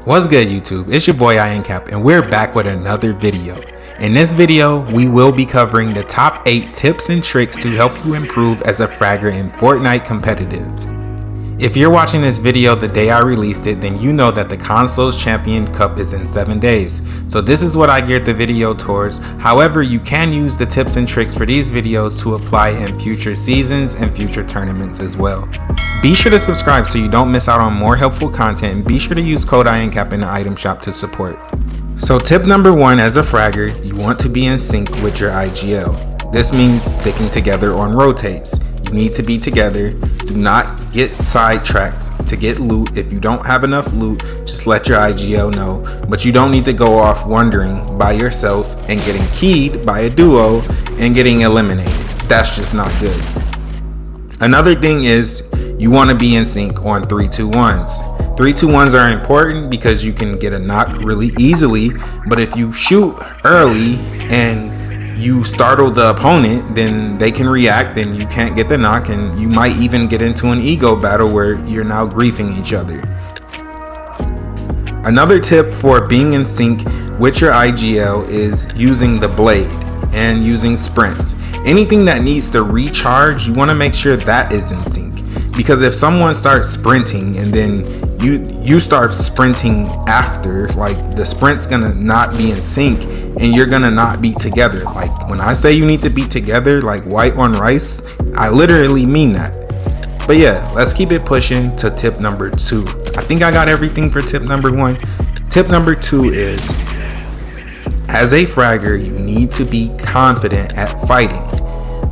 What's good, YouTube? It's your boy INCap, and we're back with another video. In this video, we will be covering the top 8 tips and tricks to help you improve as a fragger in Fortnite Competitive. If you're watching this video the day I released it, then you know that the Consoles Champion Cup is in 7 days. So this is what I geared the video towards. However, you can use the tips and tricks for these videos to apply in future seasons and future tournaments as well. Be sure to subscribe so you don't miss out on more helpful content, and be sure to use code INCAP in the item shop to support. So tip number 1, as a fragger, you want to be in sync with your IGL. This means sticking together on rotates. You need to be together. Do not get sidetracked to get loot. If you don't have enough loot, just let your IGL know. But you don't need to go off wandering by yourself and getting keyed by a duo and getting eliminated. That's just not good. Another thing is you want to be in sync on 3-2-1s. 3-2-1s are important because you can get a knock really easily, but if you shoot early and you startle the opponent, then they can react and you can't get the knock, and you might even get into an ego battle where you're now griefing each other. Another tip for being in sync with your IGL is using the blade and using sprints. Anything that needs to recharge, you want to make sure that is in sync. Because if someone starts sprinting and then you start sprinting after, like, the sprint's gonna not be in sync and you're gonna not be together. Like, when I say you need to be together like white on rice, I literally mean that. But yeah, let's keep it pushing to tip number 2. I think I got everything for tip number 1. Tip number 2 is, as a fragger, you need to be confident at fighting.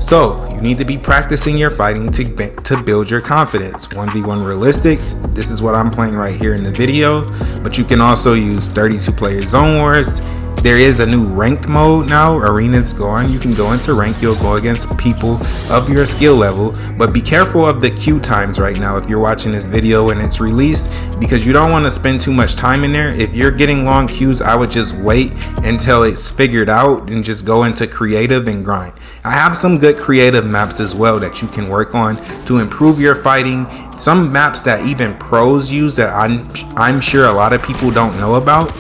So you need to be practicing your fighting to build your confidence. 1v1 realistics, this is what I'm playing right here in the video, but you can also use 32 player zone wars. There is a new ranked mode now. Arena's gone. You can go into rank. You'll go against people of your skill level, but be careful of the queue times right now if you're watching this video when it's released, because you don't want to spend too much time in there. If you're getting long queues, I would just wait until it's figured out and just go into creative and grind. I have some good creative maps as well that you can work on to improve your fighting. Some maps that even pros use that I'm sure a lot of people don't know about.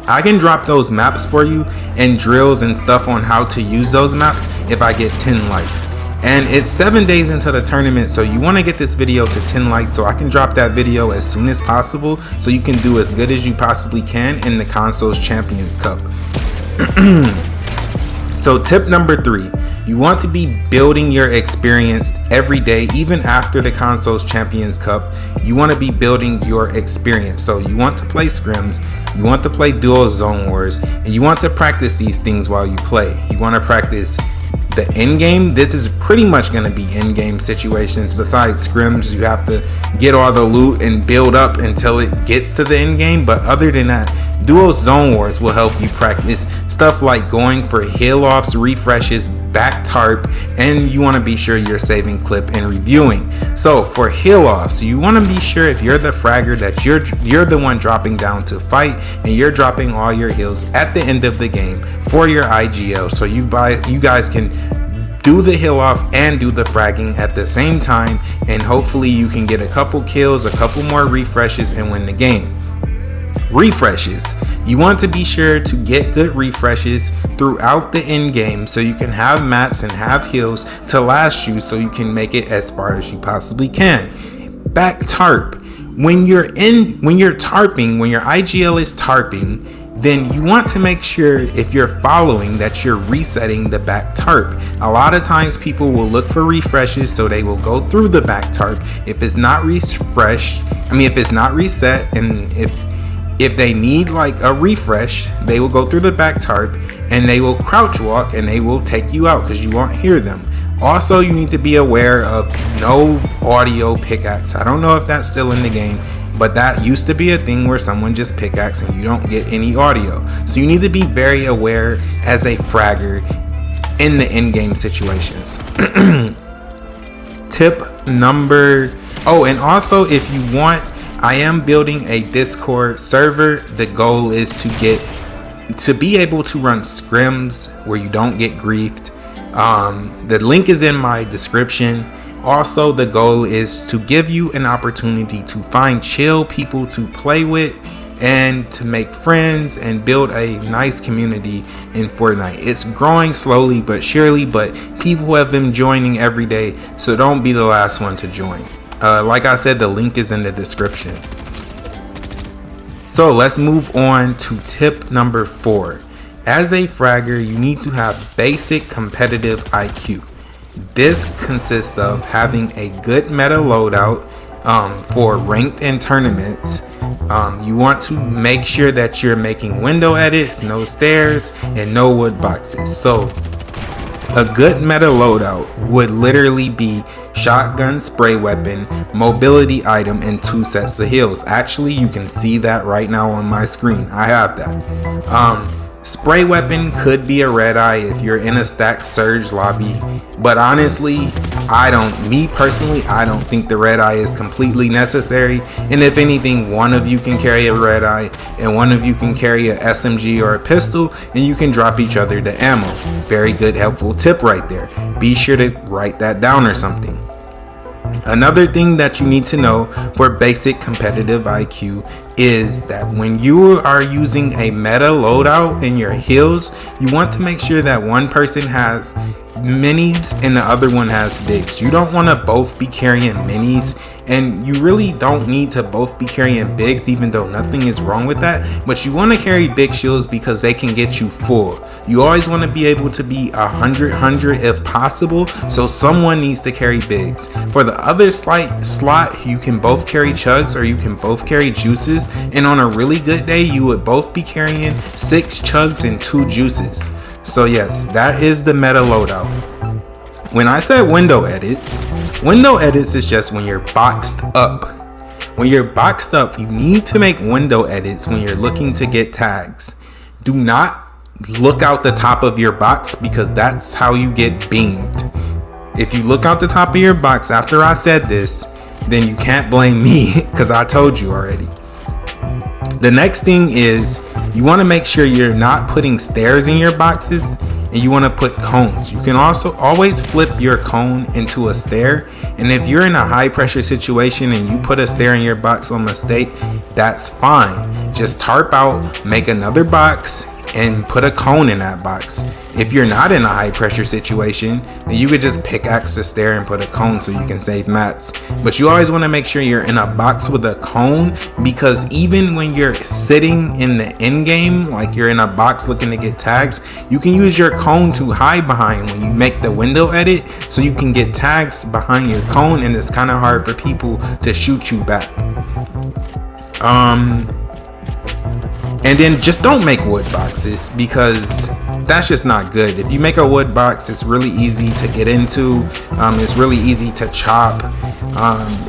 I can drop those maps for you and drills and stuff on how to use those maps if I get 10 likes. And it's 7 days into the tournament, so you want to get this video to 10 likes so I can drop that video as soon as possible so you can do as good as you possibly can in the Consoles Champions Cup. So tip number 3, you want to be building your experience every day. Even after the Consoles Champions Cup, you want to be building your experience. So you want to play scrims, you want to play duo zone wars, and you want to practice these things while you play. You want to practice the end game. This is pretty much going to be end game situations. Besides scrims, you have to get all the loot and build up until it gets to the end game. But other than that, duo zone wars will help you practice stuff like going for heal offs, refreshes, back tarp, and you want to be sure you're saving clip and reviewing. So for heal offs, you want to be sure if you're the fragger that you're the one dropping down to fight, and you're dropping all your heals at the end of the game for your IGL, so you guys can do the heal off and do the fragging at the same time, and hopefully you can get a couple kills, a couple more refreshes, and win the game. Refreshes, you want to be sure to get good refreshes throughout the end game so you can have mats and have heals to last you so you can make it as far as you possibly can. Back tarp, when you're tarping, when your IGL is tarping, then you want to make sure, if you're following, that you're resetting the back tarp. A lot of times people will look for refreshes, so they will go through the back tarp. If it's not refreshed, if it's not reset, and if they need like a refresh, they will go through the back tarp and they will crouch walk and they will take you out because you won't hear them. Also, you need to be aware of no audio pickaxe. I don't know if that's still in the game, but that used to be a thing where someone just pickaxe and you don't get any audio. So you need to be very aware as a fragger in the in-game situations. Tip number, and also if you want, I am building a Discord server. The goal is to be able to run scrims where you don't get griefed. The link is in my description. Also, the goal is to give you an opportunity to find chill people to play with and to make friends and build a nice community in Fortnite. It's growing slowly but surely, but people have been joining every day, so don't be the last one to join. Like I said, the link is in the description. So let's move on to tip number 4. As a fragger, you need to have basic competitive IQ. This consists of having a good meta loadout for ranked and tournaments. You want to make sure that you're making window edits, no stairs, and no wood boxes. So a good meta loadout would literally be shotgun, spray weapon, mobility item, and 2 sets of heals. Actually, you can see that right now on my screen. I have that. Spray weapon could be a red eye if you're in a stacked surge lobby, but honestly, me personally, I don't think the red eye is completely necessary. And if anything, one of you can carry a red eye and one of you can carry a SMG or a pistol, and you can drop each other the ammo. Very good, helpful tip right there. Be sure to write that down or something. Another thing that you need to know for basic competitive IQ is that when you are using a meta loadout in your heals, you want to make sure that one person has minis and the other one has bigs. You don't want to both be carrying minis, and you really don't need to both be carrying bigs, even though nothing is wrong with that. But you want to carry big shields because they can get you full. You always want to be able to be 100 if possible, so someone needs to carry bigs. For the other slot, you can both carry chugs or you can both carry juices, and on a really good day you would both be carrying 6 chugs and 2 juices. So yes, that is the meta loadout. When I said window edits is just when you're boxed up. When you're boxed up, you need to make window edits when you're looking to get tags. Do not look out the top of your box, because that's how you get beamed. If you look out the top of your box after I said this, then you can't blame me, because I told you already. The next thing is you want to make sure you're not putting stairs in your boxes, and you want to put cones. You can also always flip your cone into a stair, and if you're in a high pressure situation and you put a stair in your box on mistake, that's fine. Just tarp out, make another box, and put a cone in that box. If you're not in a high pressure situation, then you could just pickaxe the stair and put a cone so you can save mats. But you always want to make sure you're in a box with a cone, because even when you're sitting in the end game, like you're in a box looking to get tags, you can use your cone to hide behind when you make the window edit, so you can get tags behind your cone, and it's kind of hard for people to shoot you back. And then just don't make wood boxes, because that's just not good. If you make a wood box, it's really easy to get into. It's really easy to chop.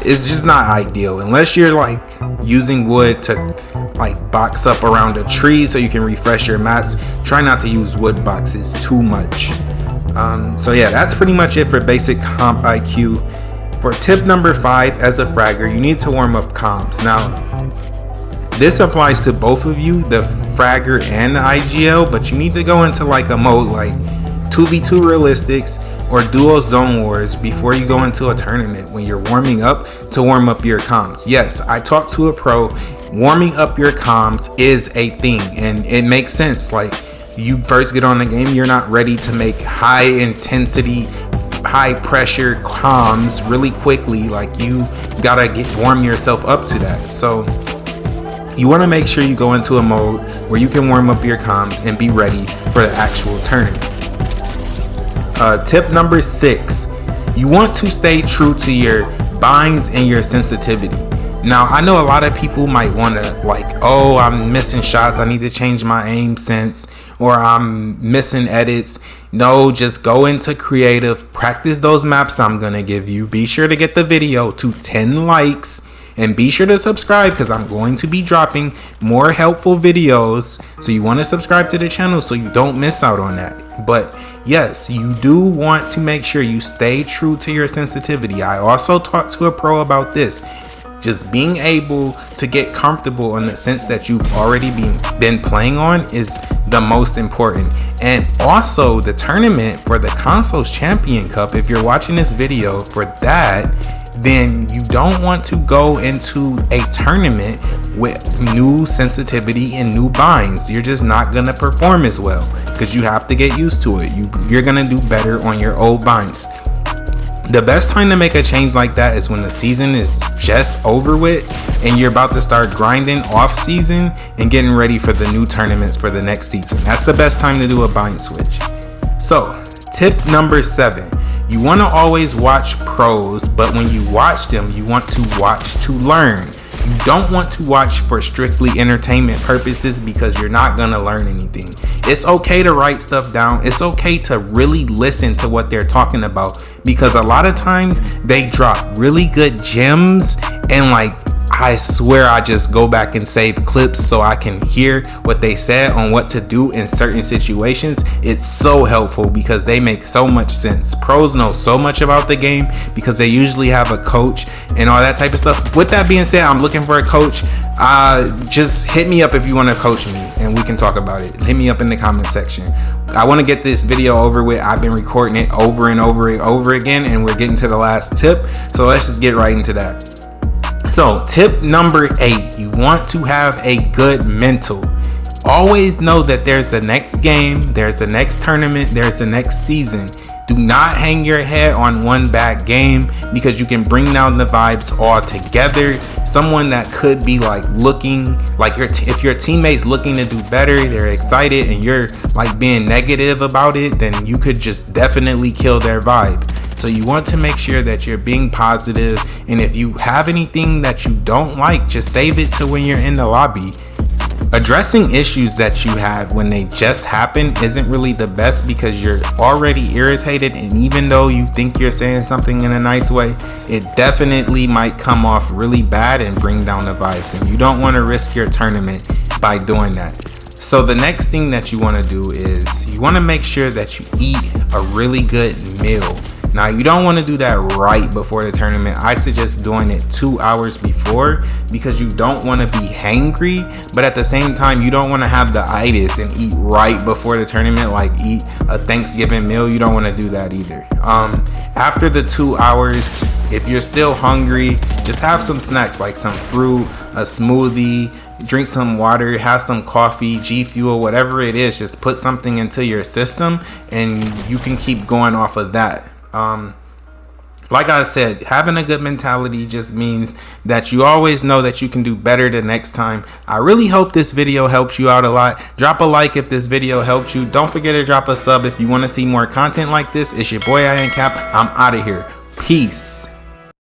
It's just not ideal unless you're like using wood to like box up around a tree so you can refresh your mats. Try not to use wood boxes too much. So yeah, that's pretty much it for basic comp IQ. For tip number 5, as a fragger, you need to warm up comms. Now, this applies to both of you, the fragger and the IGL, but you need to go into like a mode like 2v2 realistics or duo zone wars before you go into a tournament when you're warming up, to warm up your comms. Yes, I talked to a pro. Warming up your comms is a thing, and it makes sense. Like, you first get on the game, you're not ready to make high intensity, high pressure comms really quickly. Like, you gotta warm yourself up to that. So you want to make sure you go into a mode where you can warm up your comms and be ready for the actual tournament. Tip number 6, you want to stay true to your binds and your sensitivity. Now, I know a lot of people might want to like, oh, I'm missing shots, I need to change my aim sense, or I'm missing edits. No, just go into creative, practice those maps I'm gonna give you. Be sure to get the video to 10 likes. And be sure to subscribe, because I'm going to be dropping more helpful videos. So you want to subscribe to the channel so you don't miss out on that. But yes, you do want to make sure you stay true to your sensitivity. I also talked to a pro about this. Just being able to get comfortable in the sense that you've already been playing on is the most important. And also the tournament for the Consoles Champion Cup, if you're watching this video, for that, then you don't want to go into a tournament with new sensitivity and new binds. You're just not gonna perform as well because you have to get used to it. You're gonna do better on your old binds. The best time to make a change like that is when the season is just over with and you're about to start grinding off season and getting ready for the new tournaments for the next season. That's the best time to do a bind switch. So, tip number 7. You want to always watch pros, but when you watch them, you want to watch to learn. You don't want to watch for strictly entertainment purposes because you're not going to learn anything. It's okay to write stuff down. It's okay to really listen to what they're talking about because a lot of times they drop really good gems and like, I swear I just go back and save clips so I can hear what they said on what to do in certain situations. It's so helpful because they make so much sense. Pros know so much about the game because they usually have a coach and all that type of stuff. With that being said, I'm looking for a coach. Just hit me up if you want to coach me and we can talk about it. Hit me up in the comment section. I want to get this video over with. I've been recording it over and over again and we're getting to the last tip. So let's just get right into that. So tip number 8, you want to have a good mental. Always know that there's the next game, there's the next tournament, there's the next season. Do not hang your head on one bad game because you can bring down the vibes all together. Someone that could be like looking like if your teammates looking to do better, they're excited and you're like being negative about it, then you could just definitely kill their vibe. So you want to make sure that you're being positive, and if you have anything that you don't like, just save it to when you're in the lobby. Addressing issues that you had when they just happen isn't really the best because you're already irritated, and even though you think you're saying something in a nice way, it definitely might come off really bad and bring down the vibes, and you don't want to risk your tournament by doing that. So the next thing that you want to do is you want to make sure that you eat a really good meal. Now, you don't want to do that right before the tournament. I suggest doing it 2 hours before because you don't want to be hangry, but at the same time, you don't want to have the itis and eat right before the tournament, like eat a Thanksgiving meal. You don't want to do that either. After the 2 hours, if you're still hungry, just have some snacks like some fruit, a smoothie, drink some water, have some coffee, G Fuel, whatever it is. Just put something into your system and you can keep going off of that. Like I said, having a good mentality just means that you always know that you can do better the next time. I really hope this video helps you out a lot. Drop a like if this video helped you. Don't forget to drop a sub if you want to see more content like this. It's your boy, I Am Cap. I'm out of here. Peace.